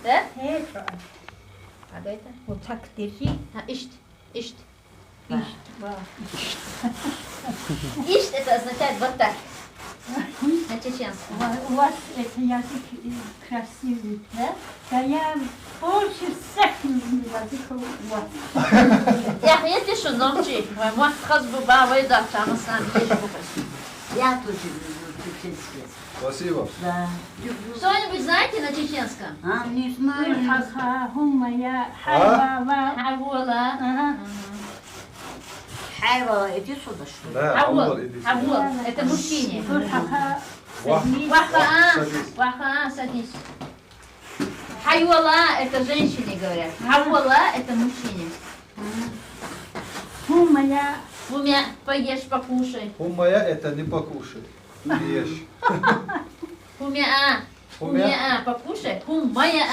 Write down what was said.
Да? Это. Как это? Вот так держи. Ишт. Ишт. Да. Ишт это означает вот так. На чеченском. У вас это язык красивый. Да? Да я больше всех люблю языков у вас. Я пишу ночи. Мой хазбу бавай да, там сам пишу. Я тоже люблю чеченский язык. Спасибо. Да, люблю. Что-нибудь знаете на чеченском? А, не знаю. Ха-ха, хумая, хайва, Хавула. ага. Хайва, иди сюда, что ли? Да, Хавул. Умар, иди сюда. Хавул. Это мужчине. Ха-ха, Вах. Ваха. Садись. Ваха, садись. Хайвала это женщине говорят. Хавула это мужчине. хумая, Умя, поешь, покушай. Умая это не покушай. Не ешь. Умя, покушай. Хум, моя